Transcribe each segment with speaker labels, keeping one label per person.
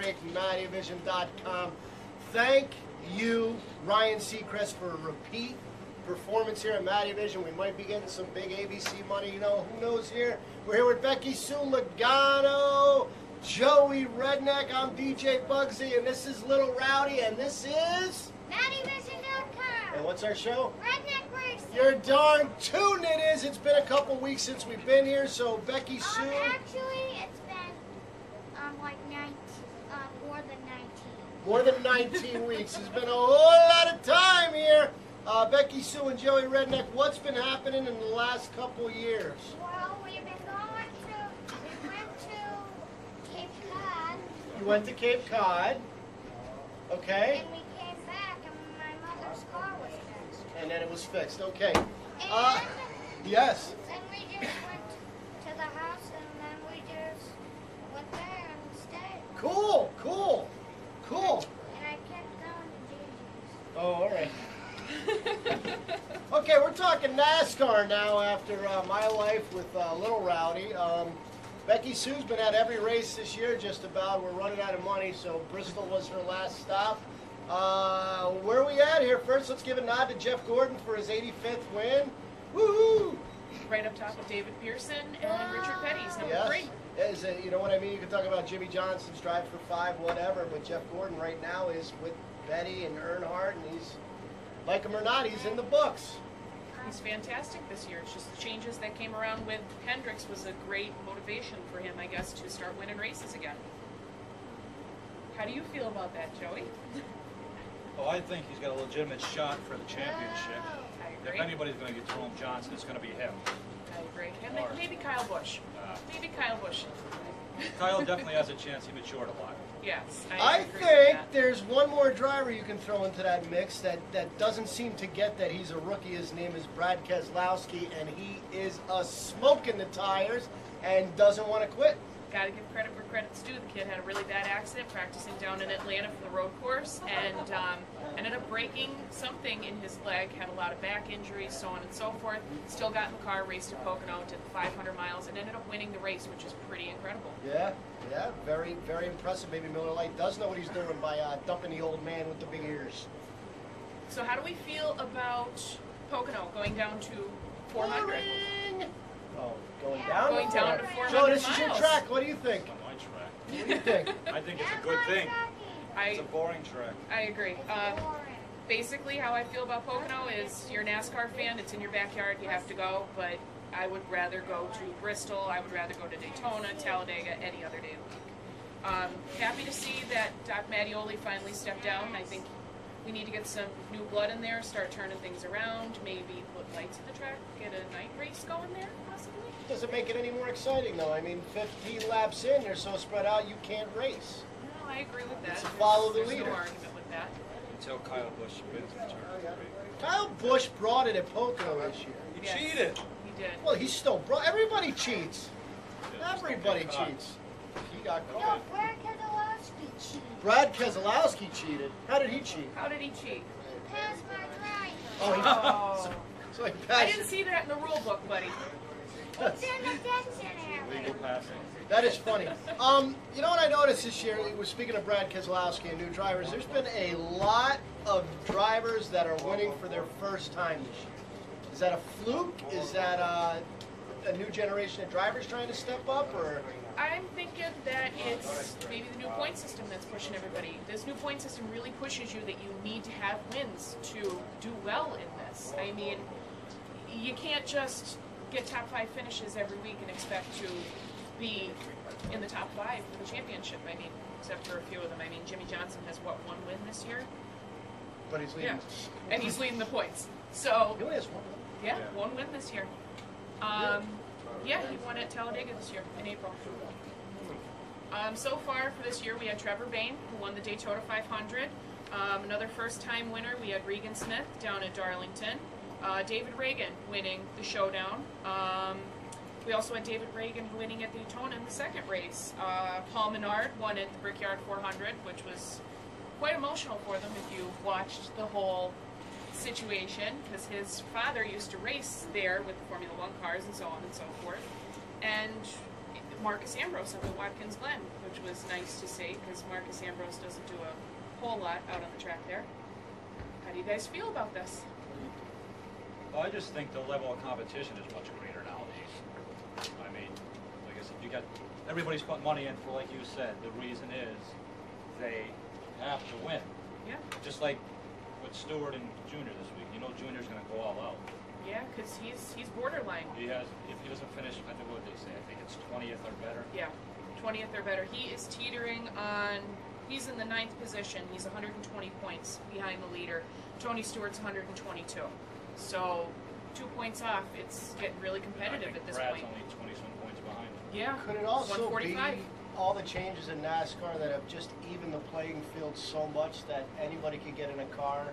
Speaker 1: Rowdy from Mattyvison.com. Thank you, Ryan Seacrest, for a repeat performance here at Mattyvision. We might be getting some big ABC money, you know, who knows here. We're here with Becky Sue, Logano, Joey Redneck. I'm DJ Bugsy, and this is Lil Rowdy, and this is
Speaker 2: Mattyvison.com.
Speaker 1: And what's our show?
Speaker 2: Redneck Racin.
Speaker 1: You're darn tootin' it is. It's been a couple weeks since we've been here, so Becky Sue.
Speaker 2: Actually, it's been like more than 19.
Speaker 1: More than 19 weeks. It's been a whole lot of time here. Becky Sue and Joey Redneck, what's been happening in the last couple years?
Speaker 2: Well, we went to Cape Cod.
Speaker 1: You went to Cape Cod, okay?
Speaker 2: And we came back, and my mother's car was fixed.
Speaker 1: And then it was fixed, okay.
Speaker 2: And
Speaker 1: Yes.
Speaker 2: then we just went to the house, and then we just went there and stayed.
Speaker 1: Cool, cool, cool.
Speaker 2: And I kept going to DJ's.
Speaker 1: Oh, all right. Okay, we're talking NASCAR now after my life with Lil Rowdy. Becky Sue's been at every race this year just about. We're running out of money, so Bristol was her last stop. Where are we at here? First, let's give a nod to Jeff Gordon for his 85th win. Woohoo!
Speaker 3: Right up top with David Pearson and Richard Petty's number
Speaker 1: Yes.
Speaker 3: 3.
Speaker 1: Is it, you know what I mean? You can talk about Jimmy Johnson's Drive for 5, whatever, but Jeff Gordon right now is with Betty and Earnhardt, and he's, like him or not, he's in the books.
Speaker 3: He's fantastic this year. It's just the changes that came around with Hendricks was a great motivation for him, I guess, to start winning races again. How do you feel about that, Joey?
Speaker 4: Oh, I think he's got a legitimate shot for the championship.
Speaker 3: I
Speaker 4: If
Speaker 3: agree.
Speaker 4: anybody's going to get thrown Johnson, it's going to be him.
Speaker 3: I agree. And then maybe Kyle Busch. Maybe Kyle Busch.
Speaker 4: Kyle definitely has a chance. He matured a lot.
Speaker 3: Yes,
Speaker 1: I
Speaker 3: agree with
Speaker 1: think
Speaker 3: that.
Speaker 1: there's one more driver you can throw into that mix that doesn't seem to get that he's a rookie. His name is Brad Keselowski, and he is smoking the tires and doesn't want to quit.
Speaker 3: Got to give credit where credit's due. The kid had a really bad accident practicing down in Atlanta for the road course and ended up breaking something in his leg, had a lot of back injuries, so on and so forth. Still got in the car, raced to Pocono, did the 500 miles, and ended up winning the race, which is pretty incredible.
Speaker 1: Yeah, very, very impressive. Maybe Miller Lite does know what he's doing by dumping the old man with the big ears.
Speaker 3: So how do we feel about Pocono going down to 400?
Speaker 1: Boring. Oh, going down?
Speaker 3: Going down to 400
Speaker 1: Joe, this is your
Speaker 3: miles.
Speaker 1: track. What do you think?
Speaker 4: On my track.
Speaker 1: What do you think?
Speaker 4: I think it's a good thing. It's a
Speaker 3: I
Speaker 4: boring track.
Speaker 3: agree. Basically, how I feel about Pocono is you're a NASCAR fan, it's in your backyard, you have to go, but I would rather go to Bristol, I would rather go to Daytona, Talladega, any other day of the week. Happy to see that Doc Mattioli finally stepped down. I think we need to get some new blood in there, start turning things around, maybe put lights at the track, get a night race going there, possibly.
Speaker 1: Doesn't make it any more exciting, though. I mean, 15 laps in, they're so spread out, you can't race.
Speaker 3: No, I agree with that.
Speaker 1: It's a follow the
Speaker 3: There's
Speaker 1: leader.
Speaker 3: no argument with that.
Speaker 4: Until Kyle Busch wins the turn.
Speaker 1: Kyle Busch brought it at Pocono this year.
Speaker 4: He
Speaker 3: Yes.
Speaker 4: cheated.
Speaker 3: He did.
Speaker 1: Well, he's still brought. Everybody cheats. Everybody
Speaker 4: Get caught.
Speaker 1: cheats. He got
Speaker 2: No,
Speaker 1: caught.
Speaker 2: Brad Keselowski cheated.
Speaker 1: Brad Keselowski cheated. How did he cheat?
Speaker 3: How did he cheat?
Speaker 2: He passed my driver.
Speaker 1: Oh, he
Speaker 3: Oh.
Speaker 1: so he
Speaker 3: I
Speaker 1: passed.
Speaker 3: didn't see that in the rule book, buddy.
Speaker 2: It's in the dictionary.
Speaker 4: Legal passing.
Speaker 1: That is funny. You know what I noticed this year? We're speaking of Brad Keselowski and new drivers. There's been a lot of drivers that are winning for their first time this year. Is that a fluke? Is that a new generation of drivers trying to step up, or?
Speaker 3: I'm thinking that it's maybe the new point system that's pushing everybody. This new point system really pushes you that you need to have wins to do well in this. I mean, you can't just get top 5 finishes every week and expect to be in the top 5 for the championship. I mean, except for a few of them. I mean, Jimmy Johnson has, what, 1 win this year?
Speaker 1: But he's leading.
Speaker 3: Yeah, and he's leading the points. So,
Speaker 1: He only has one.
Speaker 3: yeah, 1 win this year. Yeah, he won at Talladega this year in April. So far for this year, we had Trevor Bayne, who won the Daytona 500. Another first-time winner, we had Regan Smith down at Darlington. David Reagan winning the showdown. We also had David Reagan winning at Daytona in the second race. Paul Menard won at the Brickyard 400, which was quite emotional for them if you watched the whole situation, because his father used to race there with the Formula One cars and so on and so forth. And Marcus Ambrose up at Watkins Glen, which which was nice to see because Marcus Ambrose doesn't do a whole lot out on the track there. How do you guys feel about this?
Speaker 4: Well, I just think the level of competition is much greater nowadays. I mean, like I said, everybody's putting money in for, like you said, the reason is they have to win.
Speaker 3: Yeah.
Speaker 4: Just like with Stewart and Junior this week. You know Junior's going to go all out.
Speaker 3: Yeah, because he's borderline.
Speaker 4: If he doesn't finish, I think what they say, I think it's 20th or better.
Speaker 3: Yeah, 20th or better. He is teetering on, he's in the 9th position. He's 120 points behind the leader. Tony Stewart's 122. So 2 points off. It's getting really competitive at this
Speaker 4: Brad's
Speaker 3: point.
Speaker 4: only 20-some points behind him.
Speaker 3: Yeah.
Speaker 1: Could it also be
Speaker 3: 145.
Speaker 1: all the changes in NASCAR that have just evened the playing field so much that anybody could get in a car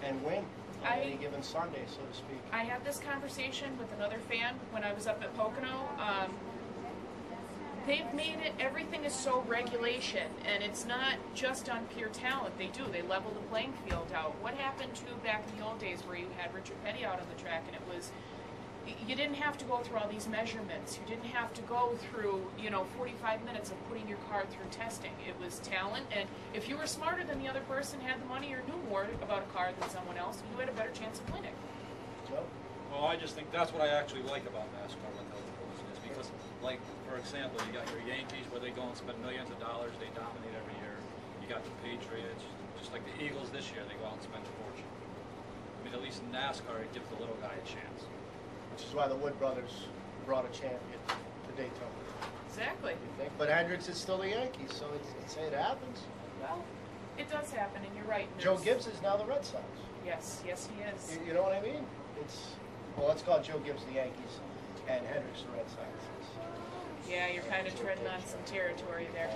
Speaker 1: and win on any given Sunday, so to speak?
Speaker 3: I had this conversation with another fan when I was up at Pocono. They've made it, everything is so regulation, and it's not just on pure talent. They level the playing field out. What happened to back in the old days where you had Richard Petty out on the track and it was, you didn't have to go through all these measurements. You didn't have to go through, 45 minutes of putting your car through testing. It was talent, and if you were smarter than the other person, had the money, or knew more about a car than someone else, you had a better chance of winning.
Speaker 4: Well, I just think that's what I actually like about NASCAR with the rules is because, like, for example, you got your Yankees where they go and spend millions of dollars, they dominate every year. You got the Patriots, just like the Eagles this year, they go out and spend a fortune. I mean, at least in NASCAR, it gives the little guy a chance.
Speaker 1: Which is why the Wood brothers brought a champion to Daytona.
Speaker 3: Exactly.
Speaker 1: You think? But Hendricks is still the Yankees, so it happens.
Speaker 3: Well, it does happen, and you're right.
Speaker 1: Joe Gibbs is now the Red Sox.
Speaker 3: Yes, he is.
Speaker 1: You know what I mean? Well, let's call Joe Gibbs the Yankees and Hendricks the Red Sox.
Speaker 3: Yeah, you're kind of treading on some territory there.